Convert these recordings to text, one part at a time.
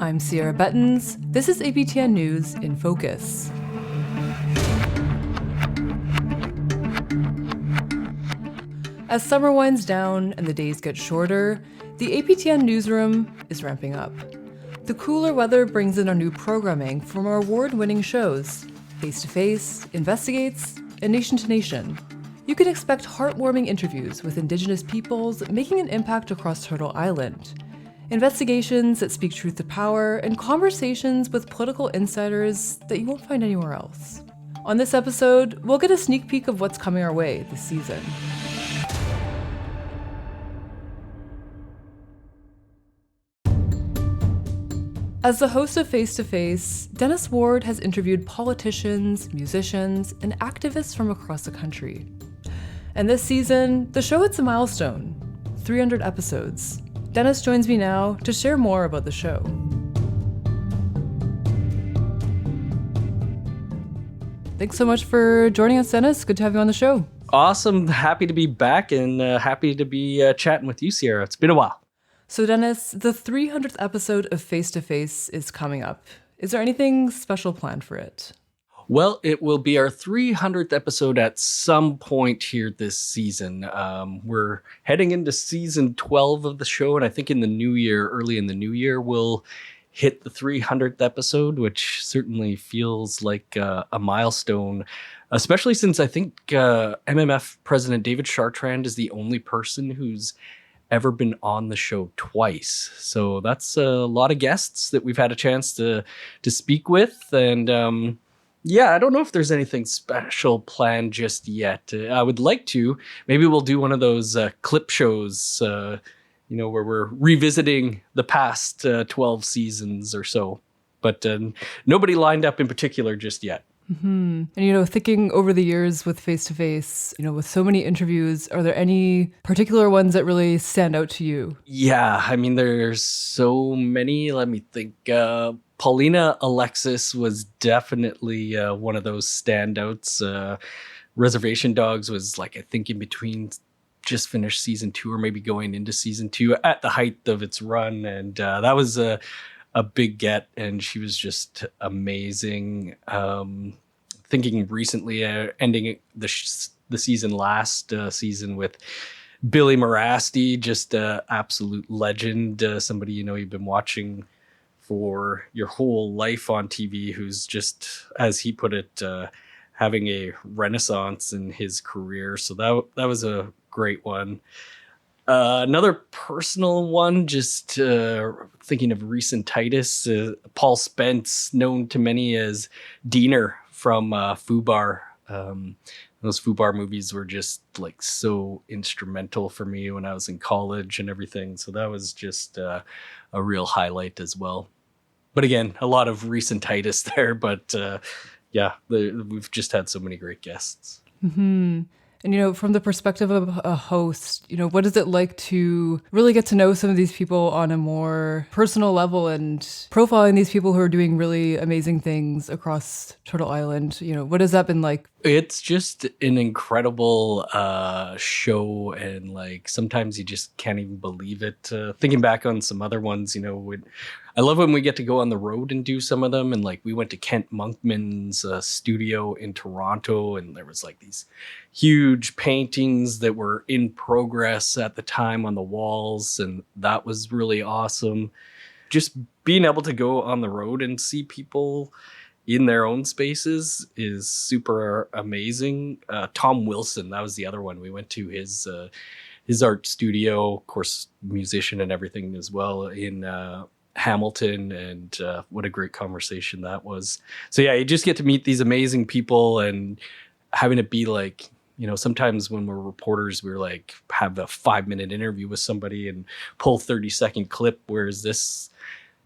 I'm Sierra Bettens. This is APTN News in Focus. As summer winds down and the days get shorter, the APTN newsroom is ramping up. The cooler weather brings in our new programming from our award-winning shows, Face to Face, Investigates, and Nation to Nation. You can expect heartwarming interviews with Indigenous peoples making an impact across Turtle Island, investigations that speak truth to power, and conversations with political insiders that you won't find anywhere else. On this episode, we'll get a sneak peek of what's coming our way this season. As the host of Face to Face, Dennis Ward has interviewed politicians, musicians, and activists from across the country. And this season, the show hits a milestone, 300 episodes. Dennis joins me now to share more about the show. Thanks so much for joining us, Dennis. Good to have you on the show. Awesome. Happy to be back and happy to be chatting with you, Sierra. It's been a while. So Dennis, the 300th episode of Face to Face is coming up. Is there anything special planned for it? Well, it will be our 300th episode at some point here this season. We're heading into season 12 of the show, and I think in the new year, early in the new year, we'll hit the 300th episode, which certainly feels like a milestone, especially since I think MMF President David Chartrand is the only person who's ever been on the show twice. So that's a lot of guests that we've had a chance to speak with, and yeah, I don't know if there's anything special planned just yet. I would like to. Maybe we'll do one of those clip shows, where we're revisiting the past 12 seasons or so. But nobody lined up in particular just yet. Mm-hmm. And, thinking over the years with Face to Face, with so many interviews, are there any particular ones that really stand out to you? Yeah, I mean, there's so many. Let me think. Paulina Alexis was definitely one of those standouts. Reservation Dogs was I think in between just finished season 2 or maybe going into season 2 at the height of its run. And that was a big get, and she was just amazing. Thinking recently, ending the season last season with Billy Morasti, just an absolute legend. Somebody you've been watching for your whole life on TV, who's just, as he put it, having a renaissance in his career. So that was a great one. Another personal one, just thinking of recent Titus, Paul Spence, known to many as Diener from FUBAR. Those FUBAR movies were just so instrumental for me when I was in college and everything. So that was just a real highlight as well. But again, a lot of recent Titus there. But we've just had so many great guests. Mm-hmm. And, from the perspective of a host, what is it like to really get to know some of these people on a more personal level and profiling these people who are doing really amazing things across Turtle Island? What has that been like? It's just an incredible show, and sometimes you just can't even believe it. Thinking back on some other ones, I love when we get to go on the road and do some of them. And we went to Kent Monkman's studio in Toronto, and there was these huge paintings that were in progress at the time on the walls. And that was really awesome. Just being able to go on the road and see people in their own spaces is super amazing. Tom Wilson, that was the other one. We went to his art studio, of course, musician and everything as well, in Hamilton, and what a great conversation that was. So yeah, you just get to meet these amazing people, and having it be sometimes when we're reporters, we're have a 5-minute interview with somebody and pull 30-second clip, whereas this,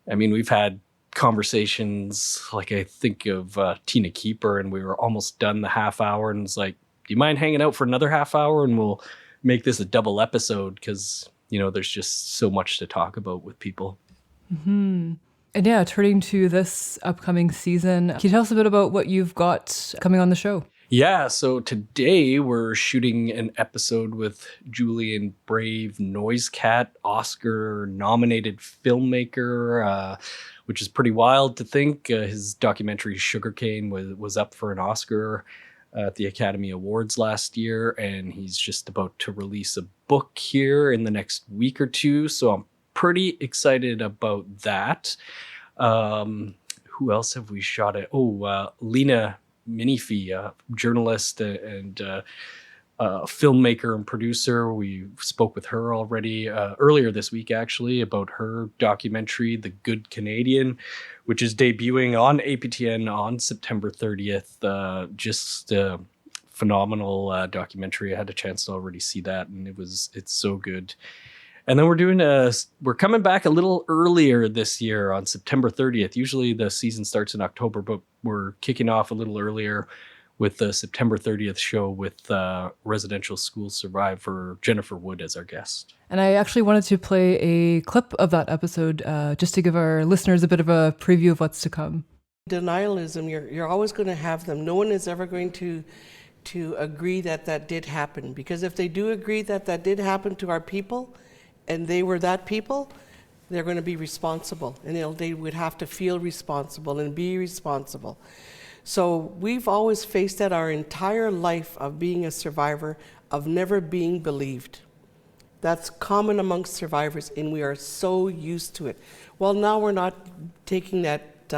we've had conversations I think of Tina Keeper, and we were almost done the half hour, and it's do you mind hanging out for another half hour, and we'll make this a double episode, because there's just so much to talk about with people. Mm-hmm. And yeah, turning to this upcoming season, can you tell us a bit about what you've got coming on the show? Yeah, so today we're shooting an episode with Julian Brave, Noise Cat, Oscar-nominated filmmaker, which is pretty wild to think. His documentary Sugarcane was up for an Oscar at the Academy Awards last year, and he's just about to release a book here in the next week or two, so I'm pretty excited about that. Who else have we shot at? Lena Minifee, a journalist and filmmaker and producer. We spoke with her already earlier this week, actually, about her documentary, The Good Canadian, which is debuting on APTN on September 30th. Just a phenomenal documentary. I had a chance to already see that, and it's so good. And then we're coming back a little earlier this year on September 30th. Usually the season starts in October, but we're kicking off a little earlier with the September 30th show with residential school survivor Jennifer Wood as our guest. And I actually wanted to play a clip of that episode just to give our listeners a bit of a preview of what's to come. Denialism, you're always going to have them. No one is ever going to agree that did happen, because if they do agree that did happen to our people, and they were that people, they're going to be responsible, and they would have to feel responsible and be responsible. So we've always faced that our entire life of being a survivor, of never being believed. That's common amongst survivors, and we are so used to it. Well, now we're not taking that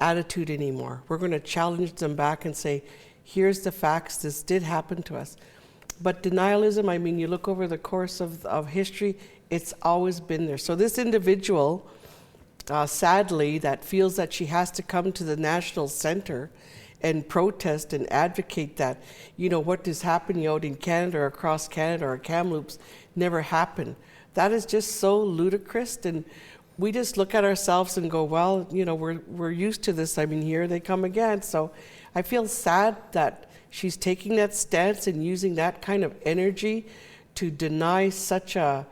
attitude anymore. We're going to challenge them back and say, here's the facts, this did happen to us. But denialism, I mean, you look over the course of history, it's always been there. So this individual, sadly, that feels that she has to come to the national center and protest and advocate that, what is happening out in Canada or across Canada or Kamloops never happened. That is just so ludicrous. And we just look at ourselves and go, well, we're used to this. I mean, here they come again. So I feel sad that she's taking that stance and using that kind of energy to deny such a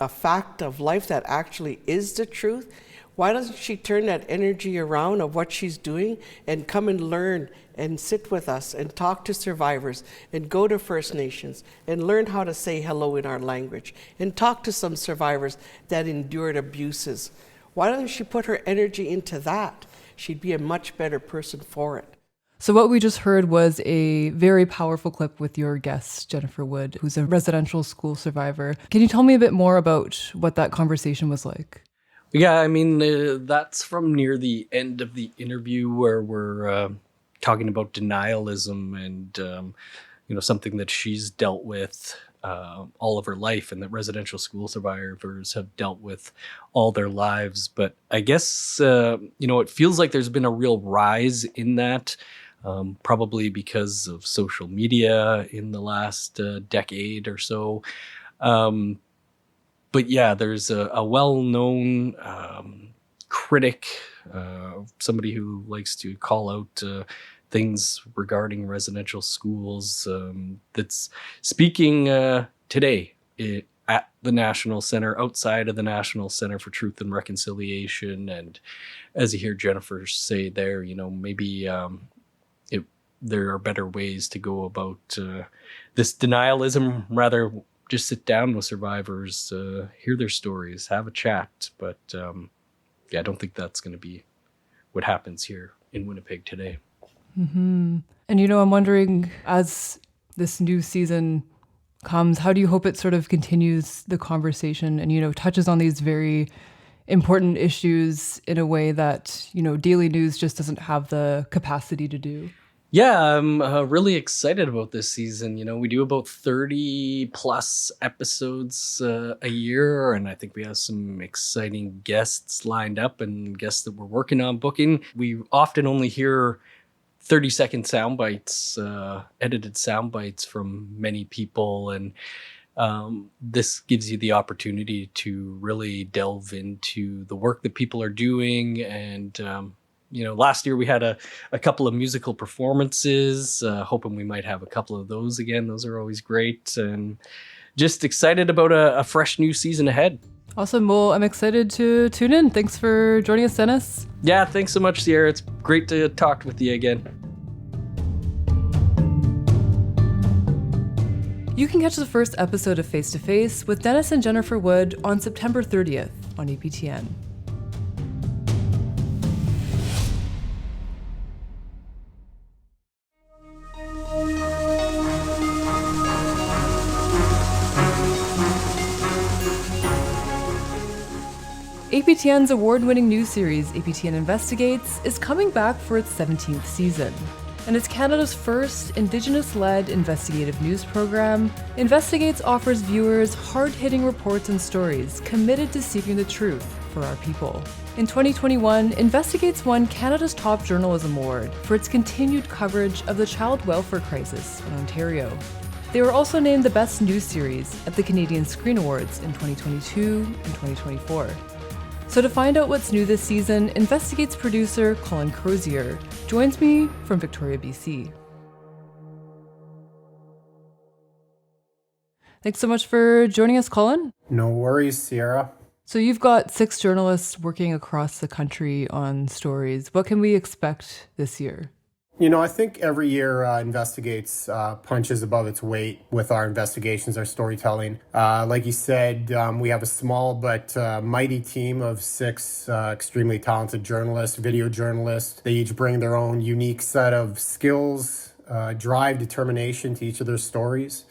fact of life that actually is the truth. Why doesn't she turn that energy around of what she's doing and come and learn and sit with us and talk to survivors and go to First Nations and learn how to say hello in our language and talk to some survivors that endured abuses? Why doesn't she put her energy into that? She'd be a much better person for it. So what we just heard was a very powerful clip with your guest, Jennifer Wood, who's a residential school survivor. Can you tell me a bit more about what that conversation was like? Yeah, I mean, that's from near the end of the interview where we're talking about denialism and, something that she's dealt with all of her life and that residential school survivors have dealt with all their lives. But I guess, it feels like there's been a real rise in that. Probably because of social media in the last decade or so. But yeah, there's a well-known critic, somebody who likes to call out things regarding residential schools that's speaking today at the National Center, outside of the National Center for Truth and Reconciliation. And as you hear Jennifer say there, maybe there are better ways to go about this denialism. Rather, just sit down with survivors, hear their stories, have a chat. But I don't think that's going to be what happens here in Winnipeg today. Mm-hmm. And, I'm wondering, as this new season comes, how do you hope it sort of continues the conversation and, touches on these very important issues in a way that, Daily News just doesn't have the capacity to do? Yeah, I'm really excited about this season. We do about 30 plus episodes a year, and I think we have some exciting guests lined up and guests that we're working on booking. We often only hear 30-second sound bites, edited sound bites from many people, and this gives you the opportunity to really delve into the work that people are doing. And last year we had a couple of musical performances, hoping we might have a couple of those again. Those are always great, and just excited about a fresh new season ahead. Awesome. Well, I'm excited to tune in. Thanks for joining us, Dennis. Yeah, thanks so much, Sierra. It's great to talk with you again. You can catch the first episode of Face to Face with Dennis and Jennifer Wood on September 30th on APTN. APTN's award-winning news series, APTN Investigates, is coming back for its 17th season. And as Canada's first Indigenous-led investigative news program, Investigates offers viewers hard-hitting reports and stories committed to seeking the truth for our people. In 2021, Investigates won Canada's Top Journalism Award for its continued coverage of the child welfare crisis in Ontario. They were also named the Best News Series at the Canadian Screen Awards in 2022 and 2024. So to find out what's new this season, Investigates producer Cullen Crozier joins me from Victoria, BC. Thanks so much for joining us, Cullen. No worries, Sierra. So you've got 6 journalists working across the country on stories. What can we expect this year? You know, I think every year Investigates punches above its weight with our investigations, our storytelling. Like you said, we have a small but mighty team of 6 extremely talented journalists, video journalists. They each bring their own unique set of skills, drive, determination to each of their stories.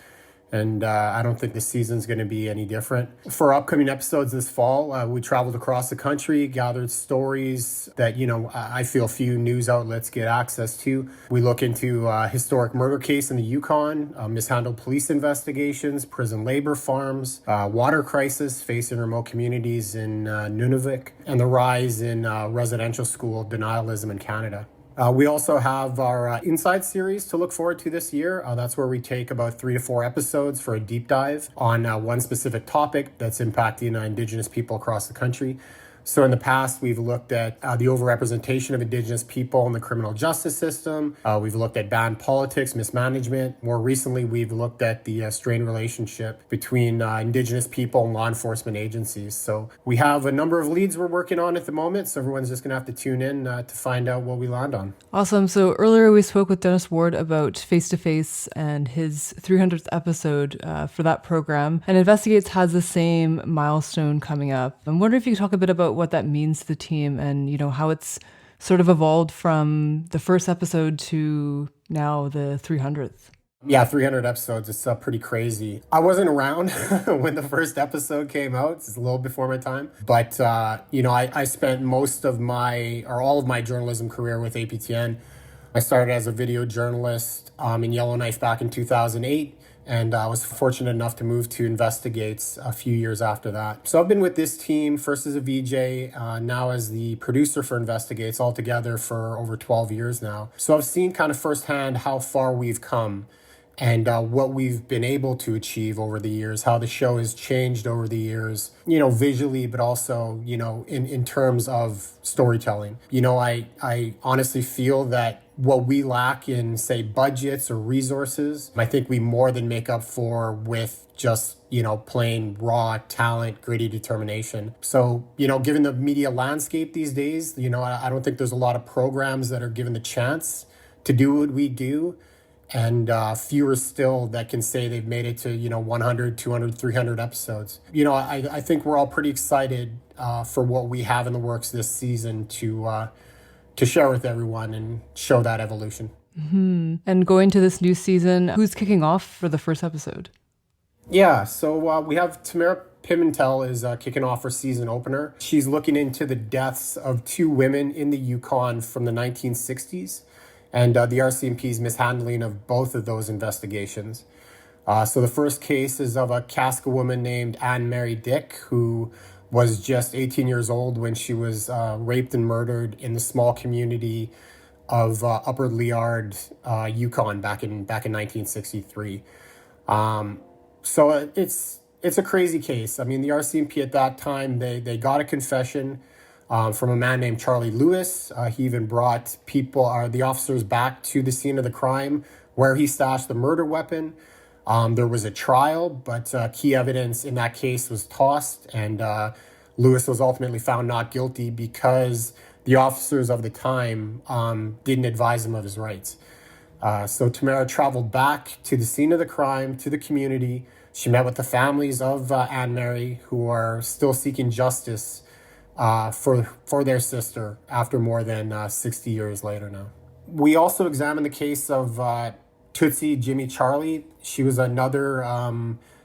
And I don't think this season's going to be any different. For upcoming episodes this fall, we traveled across the country, gathered stories that, I feel few news outlets get access to. We look into a historic murder case in the Yukon, mishandled police investigations, prison labor farms, water crisis facing remote communities in Nunavik, and the rise in residential school denialism in Canada. We also have our Inside series to look forward to this year. That's where we take about 3 to 4 episodes for a deep dive on one specific topic that's impacting Indigenous people across the country. So in the past, we've looked at the overrepresentation of Indigenous people in the criminal justice system. We've looked at banned politics, mismanagement. More recently, we've looked at the strained relationship between Indigenous people and law enforcement agencies. So we have a number of leads we're working on at the moment. So everyone's just going to have to tune in to find out what we land on. Awesome. So earlier we spoke with Dennis Ward about Face to Face and his 300th episode for that program. And Investigates has the same milestone coming up. I'm wondering if you could talk a bit about what that means to the team and, how it's sort of evolved from the first episode to now the 300th. Yeah, 300 episodes. It's pretty crazy. I wasn't around when the first episode came out. It's a little before my time. But, I spent most of all of my journalism career with APTN. I started as a video journalist in Yellowknife back in 2008. And I was fortunate enough to move to Investigates a few years after that. So I've been with this team, first as a VJ, now as the producer for Investigates, altogether for over 12 years now. So I've seen kind of firsthand how far we've come and what we've been able to achieve over the years, how the show has changed over the years, visually, but also, in terms of storytelling. I honestly feel that what we lack in, say, budgets or resources, I think we more than make up for with just, plain raw talent, gritty determination. So, given the media landscape these days, I don't think there's a lot of programs that are given the chance to do what we do. And fewer still that can say they've made it to, 100, 200, 300 episodes. I think we're all pretty excited for what we have in the works this season to share with everyone and show that evolution. Mm-hmm. And going to this new season, who's kicking off for the first episode? Yeah, so we have Tamara Pimentel is kicking off her season opener. She's looking into the deaths of 2 women in the Yukon from the 1960s. And the RCMP's mishandling of both of those investigations. So the first case is of a Kaska woman named Anne Mary Dick, who was just 18 years old when she was raped and murdered in the small community of Upper Liard, Yukon, back in 1963. So it's a crazy case. I mean, the RCMP at that time, they got a confession from a man named Charlie Lewis. He even brought the officers back to the scene of the crime where he stashed the murder weapon. There was a trial, but key evidence in that case was tossed, and Lewis was ultimately found not guilty because the officers of the time didn't advise him of his rights. So Tamara traveled back to the scene of the crime, to the community. She met with the families of Anne-Marie, who are still seeking justice for their sister after more than 60 years later now. We also examined the case of Tootsie Jimmy Charlie. She was another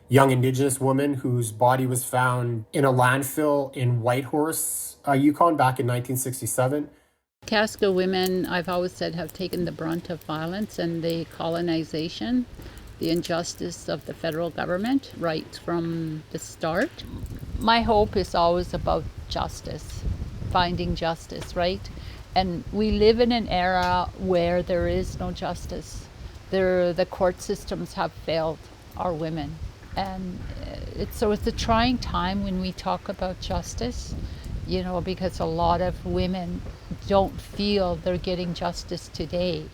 young Indigenous woman whose body was found in a landfill in Whitehorse, Yukon, back in 1967. Casca women, I've always said, have taken the brunt of violence and the colonization, the injustice of the federal government right from the start. My hope is always about justice, finding justice, right? And we live in an era where there is no justice. The court systems have failed our women. And it's a trying time when we talk about justice, because a lot of women don't feel they're getting justice today.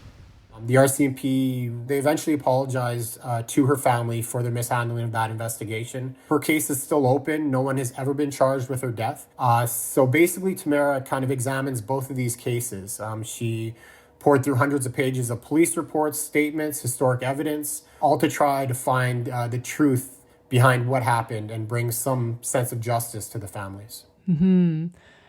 The RCMP, they eventually apologized to her family for their mishandling of that investigation. Her case is still open. No one has ever been charged with her death. So basically, Tamara kind of examines both of these cases. She poured through hundreds of pages of police reports, statements, historic evidence, all to try to find the truth behind what happened and bring some sense of justice to the families. Mm-hmm.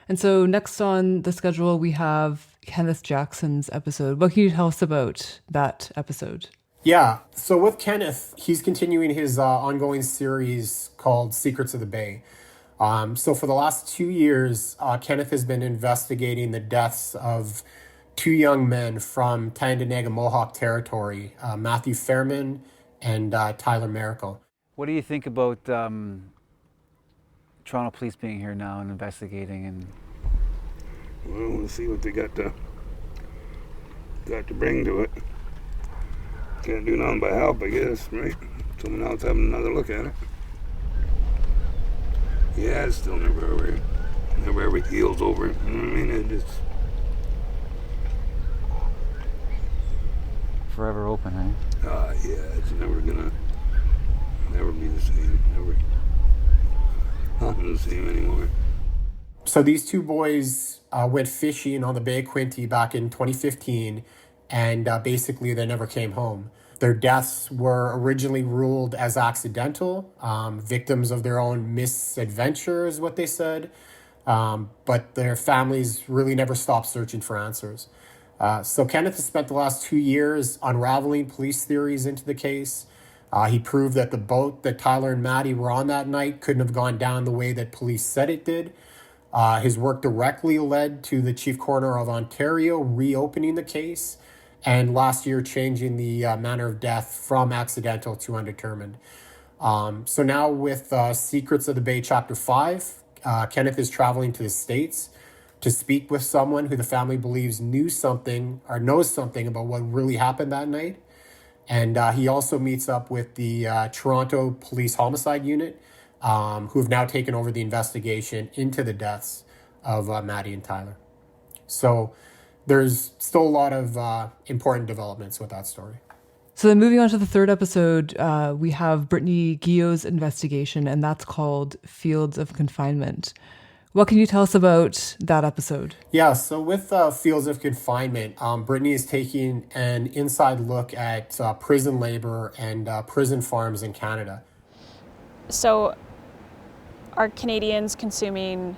And so next on the schedule, we have Kenneth Jackson's episode. What can you tell us about that episode? Yeah, so with Kenneth, he's continuing his ongoing series called Secrets of the Bay. So for the last 2 years, Kenneth has been investigating the deaths of 2 young men from Tyendinaga Mohawk territory, Matthew Fairman and Tyler Miracle. What do you think about Toronto Police being here now and investigating? And well, we'll see what they got to bring to it. Can't do nothing but help, I guess, right? Someone else having another look at it. Yeah, it's still never ever heals over it. You know what I mean? It just forever open, eh? yeah, it's never be the same. Nothing the same anymore. So these 2 boys went fishing on the Bay of Quinte back in 2015, and basically they never came home. Their deaths were originally ruled as accidental, victims of their own misadventure is what they said, but their families really never stopped searching for answers. So Kenneth has spent the last 2 years unraveling police theories into the case. He proved that the boat that Tyler and Maddie were on that night couldn't have gone down the way that police said it did. His work directly led to the Chief Coroner of Ontario reopening the case and last year changing the manner of death from accidental to undetermined. So now with Secrets of the Bay Chapter 5, Kenneth is traveling to the States to speak with someone who the family believes knew something or knows something about what really happened that night. And he also meets up with the Toronto Police Homicide Unit, who have now taken over the investigation into the deaths of Maddie and Tyler. So there's still a lot of important developments with that story. So then moving on to the third episode, we have Brittany Guillot's investigation, and that's called Fields of Confinement. What can you tell us about that episode? Yeah, so with Fields of Confinement, Brittany is taking an inside look at prison labor and prison farms in Canada. So are Canadians consuming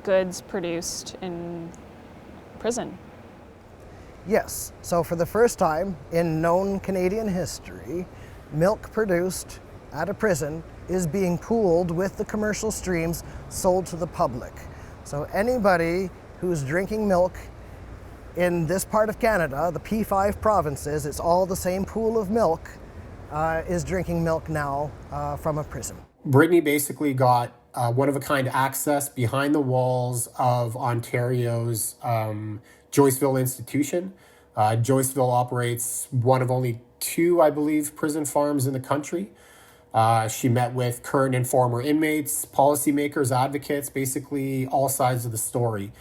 goods produced in prison? Yes. So for the first time in known Canadian history, milk produced at a prison is being pooled with the commercial streams sold to the public. So anybody who's drinking milk in this part of Canada, the P5 provinces, it's all the same pool of milk, is drinking milk now from a prison. Brittany basically got one-of-a-kind access behind the walls of Ontario's Joyceville institution. Joyceville operates one of only 2, I believe, prison farms in the country. She met with current and former inmates, policymakers, advocates, basically all sides of the story.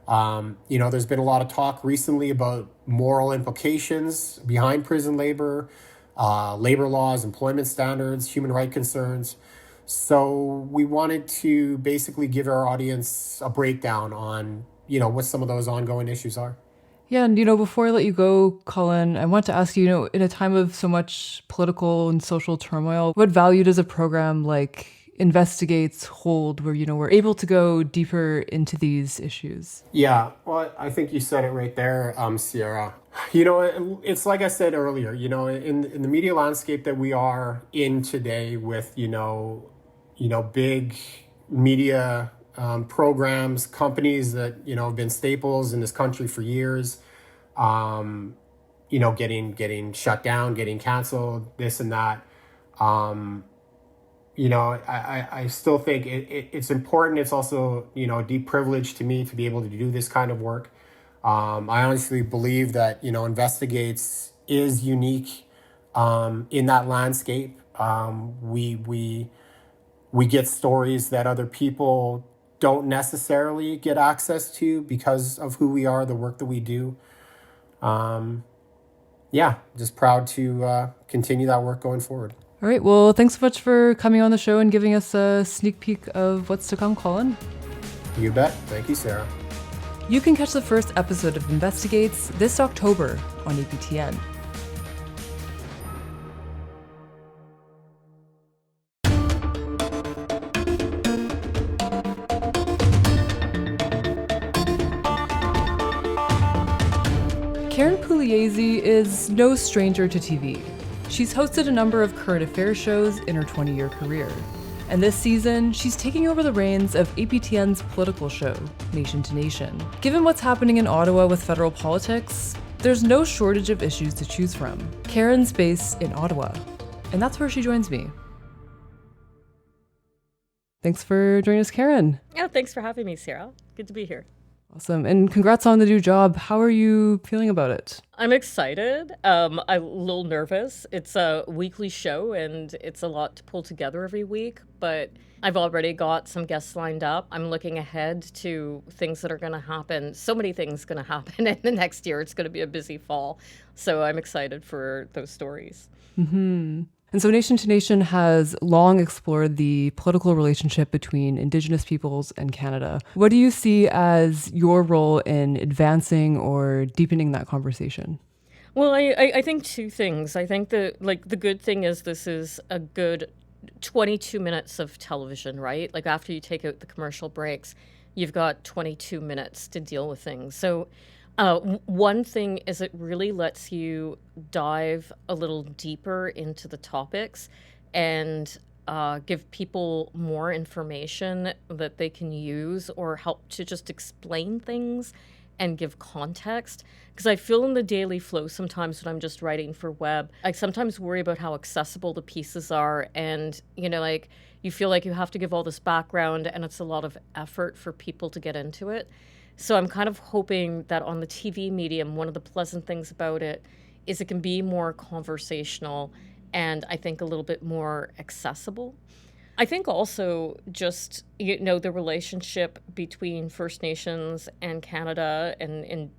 There's been a lot of talk recently about moral implications behind prison labor, labor laws, employment standards, human rights concerns. So we wanted to basically give our audience a breakdown on, what some of those ongoing issues are. Yeah, and before I let you go, Cullen, I want to ask you, in a time of so much political and social turmoil, what value does a program like Investigates hold where, we're able to go deeper into these issues? Yeah, well, I think you said it right there, Sierra. It's like I said earlier, in the media landscape that we are in today with, big media programs, companies that, have been staples in this country for years, getting shut down, getting canceled, this and that. I still think it's important. It's also, a deep privilege to me to be able to do this kind of work. I honestly believe that, Investigates is unique in that landscape. We get stories that other people don't necessarily get access to because of who we are, the work that we do. Just proud to continue that work going forward. All right. Well, thanks so much for coming on the show and giving us a sneak peek of what's to come, Cullen. You bet. Thank you, Sarah. You can catch the first episode of Investigates this October on APTN. Karyn Pugliese is no stranger to TV. She's hosted a number of current affairs shows in her 20-year career. And this season, she's taking over the reins of APTN's political show, Nation to Nation. Given what's happening in Ottawa with federal politics, there's no shortage of issues to choose from. Karyn's based in Ottawa, and that's where she joins me. Thanks for joining us, Karyn. Yeah, thanks for having me, Sarah. Good to be here. Awesome. And congrats on the new job. How are you feeling about it? I'm excited. I'm a little nervous. It's a weekly show and it's a lot to pull together every week, but I've already got some guests lined up. I'm looking ahead to things that are going to happen. So many things going to happen in the next year. It's going to be a busy fall. So I'm excited for those stories. Mm-hmm. And so Nation to Nation has long explored the political relationship between Indigenous peoples and Canada. What do you see as your role in advancing or deepening that conversation? Well, I think two things. I think the good thing is this is a good 22 minutes of television, right? Like after you take out the commercial breaks, you've got 22 minutes to deal with things. So one thing is it really lets you dive a little deeper into the topics and give people more information that they can use or help to just explain things and give context. Because I feel in the daily flow sometimes when I'm just writing for web, I sometimes worry about how accessible the pieces are. And, you feel like you have to give all this background and it's a lot of effort for people to get into it. So I'm kind of hoping that on the TV medium, one of the pleasant things about it is it can be more conversational and I think a little bit more accessible. I think also just, the relationship between First Nations and Canada and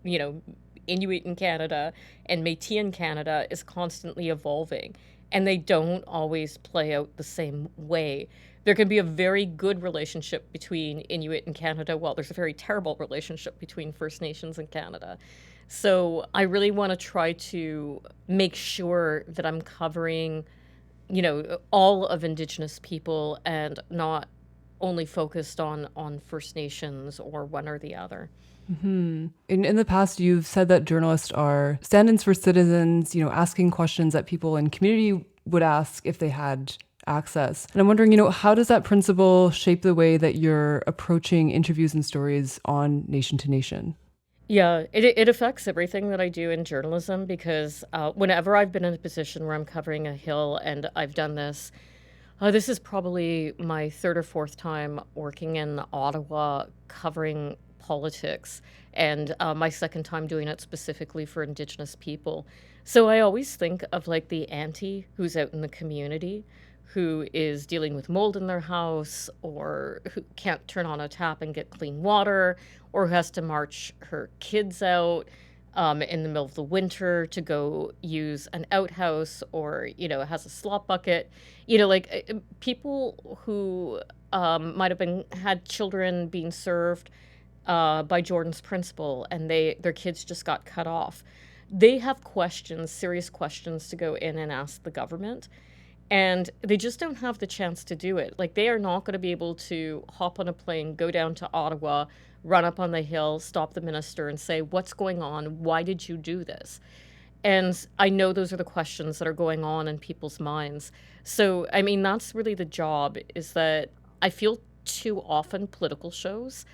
Inuit in Canada and Métis in Canada is constantly evolving. And they don't always play out the same way. There can be a very good relationship between Inuit and Canada, while there's a very terrible relationship between First Nations and Canada. So I really want to try to make sure that I'm covering, all of Indigenous people and not only focused on First Nations or one or the other. Mm-hmm. In the past, you've said that journalists are stand-ins for citizens, asking questions that people in community would ask if they had access. And I'm wondering, how does that principle shape the way that you're approaching interviews and stories on Nation to Nation? Yeah, it affects everything that I do in journalism because whenever I've been in a position where I'm covering a hill and I've done this, this is probably my third or fourth time working in Ottawa covering politics and my second time doing it specifically for Indigenous people. So I always think of like the auntie who's out in the community who is dealing with mold in their house or who can't turn on a tap and get clean water or who has to march her kids out in the middle of the winter to go use an outhouse or, has a slop bucket. People who might have had children being served by Jordan's principal, and their kids just got cut off. They have questions, serious questions, to go in and ask the government, and they just don't have the chance to do it. Like, they are not going to be able to hop on a plane, go down to Ottawa, run up on the Hill, stop the minister and say, what's going on? Why did you do this? And I know those are the questions that are going on in people's minds. So, I mean, that's really the job, is that I feel too often political shows,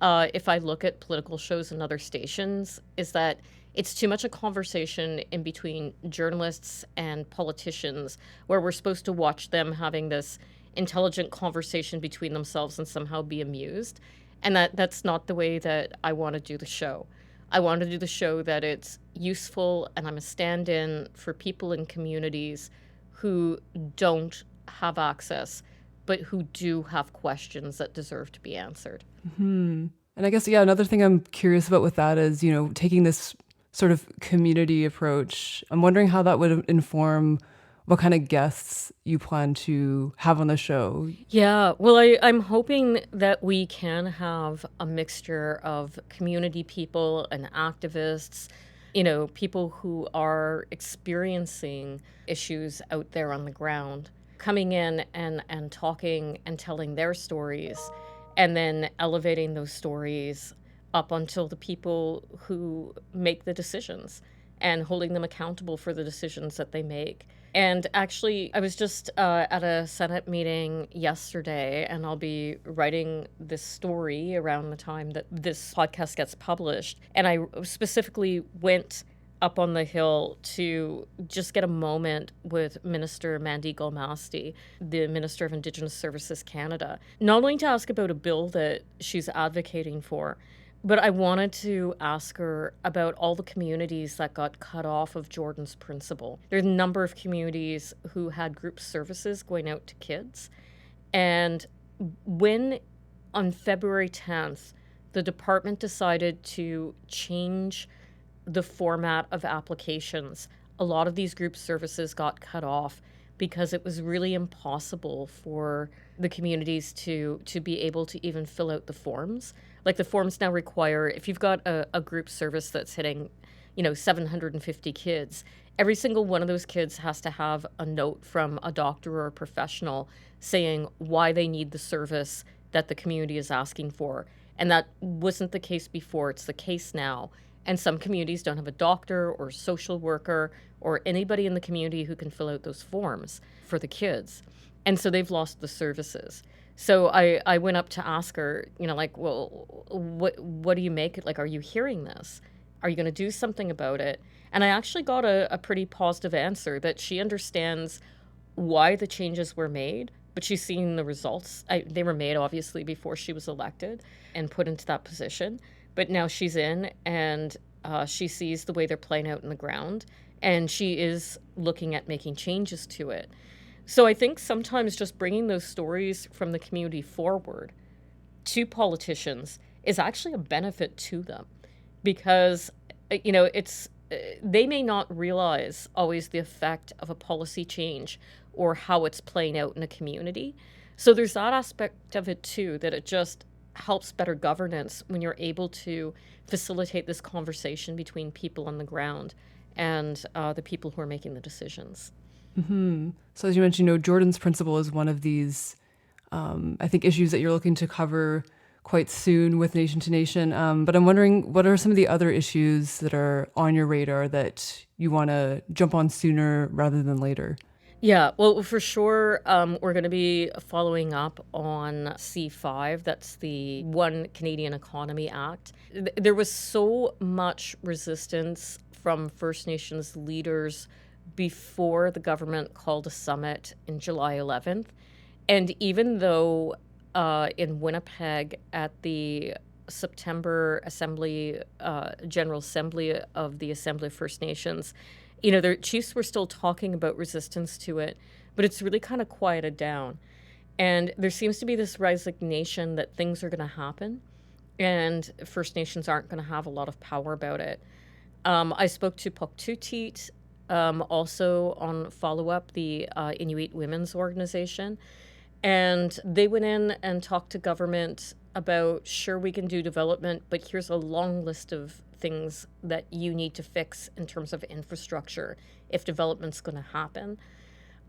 if I look at political shows in other stations, is that it's too much a conversation in between journalists and politicians, where we're supposed to watch them having this intelligent conversation between themselves and somehow be amused. And that's not the way that I want to do the show. I want to do the show that it's useful, and I'm a stand-in for people in communities who don't have access, but who do have questions that deserve to be answered. And I guess, yeah, another thing I'm curious about with that is, taking this sort of community approach. I'm wondering how that would inform what kind of guests you plan to have on the show. Yeah, well, I'm hoping that we can have a mixture of community people and activists, people who are experiencing issues out there on the ground, coming in and talking and telling their stories, and then elevating those stories up until the people who make the decisions and holding them accountable for the decisions that they make. And actually, I was just at a Senate meeting yesterday, and I'll be writing this story around the time that this podcast gets published. And I specifically went up on the Hill to just get a moment with Minister Mandy Golmasti, the Minister of Indigenous Services Canada, not only to ask about a bill that she's advocating for, but I wanted to ask her about all the communities that got cut off of Jordan's principal. There's a number of communities who had group services going out to kids. And when, on February 10th, the department decided to change the format of applications, a lot of these group services got cut off because it was really impossible for the communities to be able to even fill out the forms. Like, the forms now require, if you've got a group service that's hitting, 750 kids, every single one of those kids has to have a note from a doctor or a professional saying why they need the service that the community is asking for. And that wasn't the case before, it's the case now. And some communities don't have a doctor or social worker or anybody in the community who can fill out those forms for the kids. And so they've lost the services. So I went up to ask her, well, what do you make it? Like, are you hearing this? Are you going to do something about it? And I actually got a pretty positive answer that she understands why the changes were made, but she's seen the results. They were made, obviously, before she was elected and put into that position. But now she's in, and she sees the way they're playing out in the ground, and she is looking at making changes to it. So I think sometimes just bringing those stories from the community forward to politicians is actually a benefit to them, because, they may not realize always the effect of a policy change or how it's playing out in a community. So there's that aspect of it too, that it just helps better governance when you're able to facilitate this conversation between people on the ground and the people who are making the decisions. Mm-hmm. So as you mentioned, Jordan's principle is one of these, I think, issues that you're looking to cover quite soon with Nation to Nation. But I'm wondering, what are some of the other issues that are on your radar that you want to jump on sooner rather than later? Yeah, well, for sure, we're going to be following up on C5. That's the One Canadian Economy Act. There was so much resistance from First Nations leaders before the government called a summit in July 11th. And even though in Winnipeg at the September Assembly, General Assembly of the Assembly of First Nations, their chiefs were still talking about resistance to it, but it's really kind of quieted down. And there seems to be this resignation that things are going to happen and First Nations aren't going to have a lot of power about it. I spoke to Puktutit, also on follow-up, the Inuit Women's Organization, and they went in and talked to government about, sure, we can do development, but here's a long list of things that you need to fix in terms of infrastructure if development's going to happen.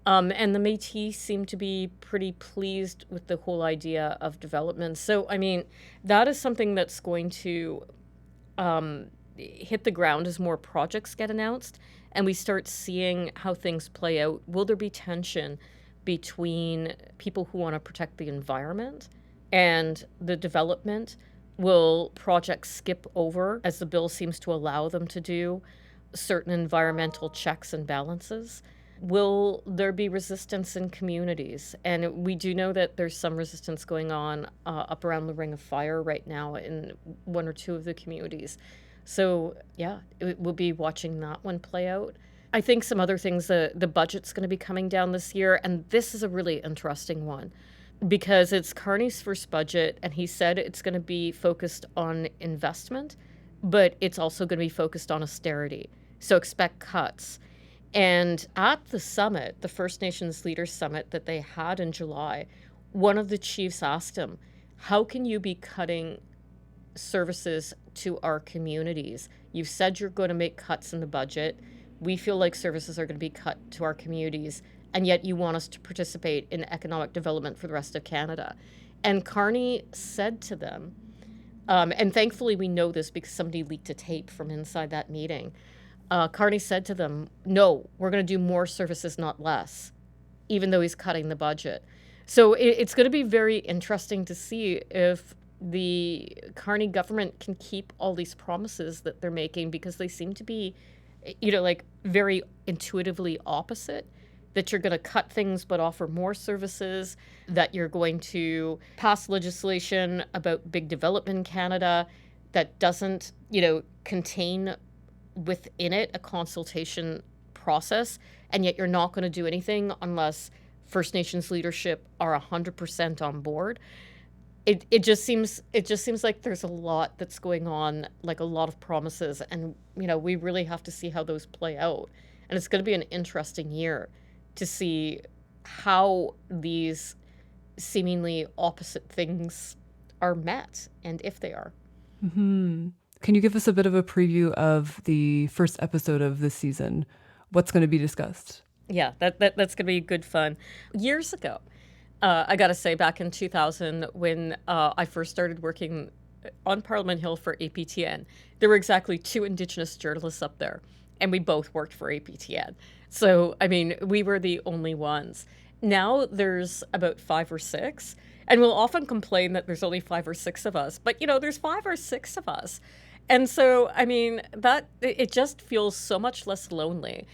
And the Métis seem to be pretty pleased with the whole idea of development. So, I mean, that is something that's going to hit the ground as more projects get announced and we start seeing how things play out. Will there be tension between people who want to protect the environment and the development? Will projects skip over, as the bill seems to allow them to do, certain environmental checks and balances? Will there be resistance in communities? And we do know that there's some resistance going on up around the Ring of Fire right now in one or two of the communities. So, yeah, we'll be watching that one play out. I think some other things, the budget's going to be coming down this year, and this is a really interesting one because it's Carney's first budget, and he said it's going to be focused on investment, but it's also going to be focused on austerity. So expect cuts. And at the summit, the First Nations Leaders Summit that they had in July, one of the chiefs asked him, how can you be cutting services to our communities? You've said you're going to make cuts in the budget. We feel like services are going to be cut to our communities, and yet you want us to participate in economic development for the rest of Canada. And Carney said to them, and thankfully we know this because somebody leaked a tape from inside that meeting, Carney said to them, no, we're going to do more services, not less, even though he's cutting the budget. So it's going to be very interesting to see if the Carney government can keep all these promises that they're making, because they seem to be, like very intuitively opposite, that you're going to cut things but offer more services, that you're going to pass legislation about big development in Canada that doesn't, contain within it a consultation process, and yet you're not going to do anything unless First Nations leadership are 100% on board. It just seems like there's a lot that's going on, like a lot of promises, and we really have to see how those play out. And it's going to be an interesting year to see how these seemingly opposite things are met, and if they are. Mm-hmm. Can you give us a bit of a preview of the first episode of this season? What's going to be discussed? Yeah, that's going to be good fun. Years ago, I got to say, back in 2000, when I first started working on Parliament Hill for APTN, there were exactly 2 Indigenous journalists up there, and we both worked for APTN. So, I mean, we were the only ones. Now there's about 5 or 6, and we'll often complain that there's only 5 or 6 of us, but, there's 5 or 6 of us. And so, I mean, it just feels so much less lonely.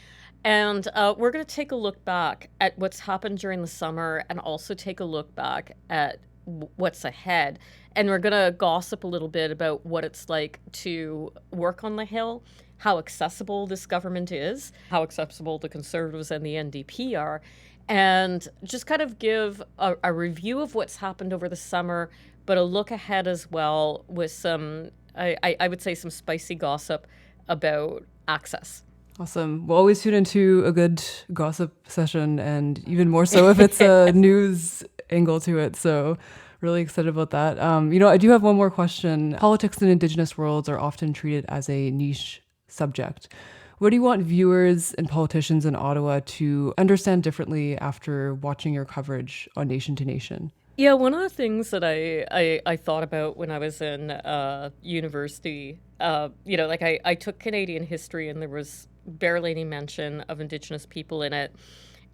And we're going to take a look back at what's happened during the summer, and also take a look back at what's ahead. And we're going to gossip a little bit about what it's like to work on the Hill, how accessible this government is, how accessible the Conservatives and the NDP are, and just kind of give a review of what's happened over the summer, but a look ahead as well with some, I would say, some spicy gossip about access. Awesome. We'll always tune into a good gossip session, and even more so if it's a news angle to it. So really excited about that. I do have one more question. Politics in Indigenous worlds are often treated as a niche subject. What do you want viewers and politicians in Ottawa to understand differently after watching your coverage on Nation to Nation? Yeah, one of the things that I thought about when I was in university, I took Canadian history, and there was barely any mention of Indigenous people in it.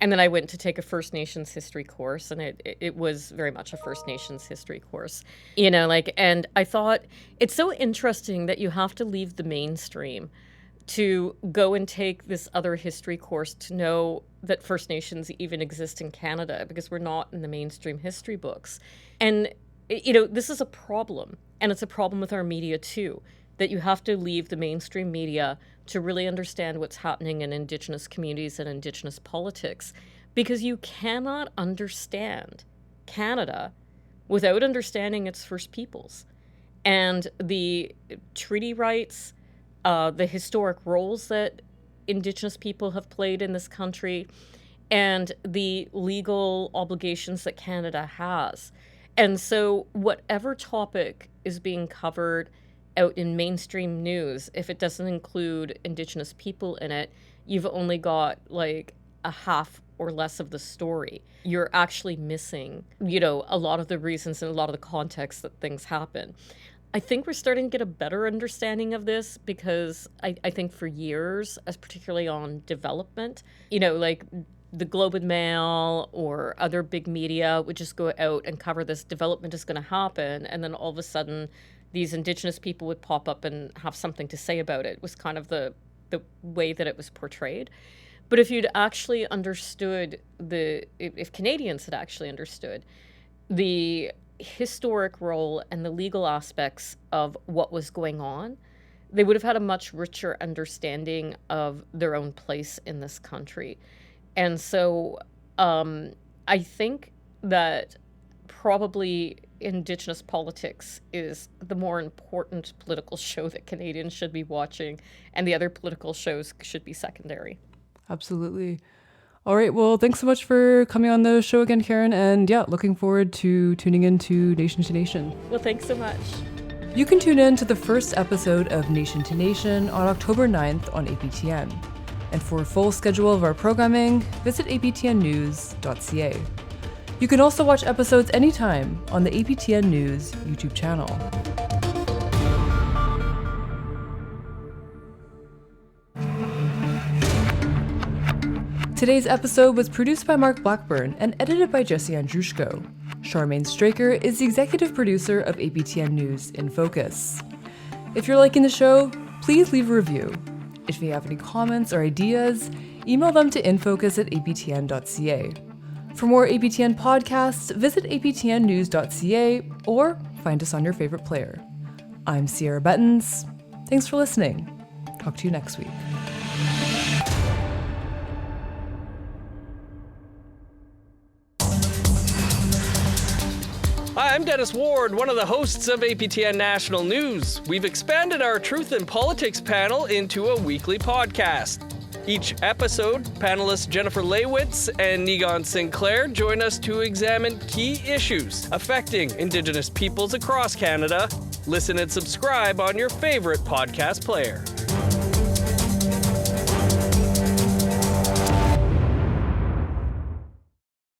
And then I went to take a First Nations history course, and it was very much a First Nations history course, and I thought it's so interesting that you have to leave the mainstream to go and take this other history course to know that First Nations even exist in Canada, because we're not in the mainstream history books. And, this is a problem, and it's a problem with our media too, that you have to leave the mainstream media to really understand what's happening in Indigenous communities and Indigenous politics, because you cannot understand Canada without understanding its First Peoples and the treaty rights, the historic roles that Indigenous people have played in this country, and the legal obligations that Canada has. And so whatever topic is being covered out in mainstream news, if it doesn't include Indigenous people in it, you've only got like a half or less of the story. You're actually missing, a lot of the reasons and a lot of the context that things happen. I think we're starting to get a better understanding of this because I think for years, as particularly on development, like the Globe and Mail or other big media would just go out and cover this development is going to happen. And then all of a sudden, these Indigenous people would pop up and have something to say about it. It was kind of the way that it was portrayed. But if you'd actually understood if Canadians had actually understood the historic role and the legal aspects of what was going on, they would have had a much richer understanding of their own place in this country. And so I think that probably Indigenous politics is the more important political show that Canadians should be watching, and the other political shows should be secondary. Absolutely. All right. Well, thanks so much for coming on the show again, Karyn. And yeah, looking forward to tuning into Nation to Nation. Well, thanks so much. You can tune in to the first episode of Nation to Nation on October 9th on APTN. And for a full schedule of our programming, visit aptnnews.ca. You can also watch episodes anytime on the APTN News YouTube channel. Today's episode was produced by Mark Blackburn and edited by Jesse Andrushko. Charmaine Straker is the executive producer of APTN News InFocus. If you're liking the show, please leave a review. If you have any comments or ideas, email them to infocus@aptn.ca. For more APTN podcasts, visit aptnnews.ca or find us on your favorite player. I'm Sierra Bettens. Thanks for listening. Talk to you next week. Hi, I'm Dennis Ward, one of the hosts of APTN National News. We've expanded our Truth and Politics panel into a weekly podcast. Each episode, panelists Jennifer Leywitz and Negon Sinclair join us to examine key issues affecting Indigenous peoples across Canada. Listen and subscribe on your favorite podcast player.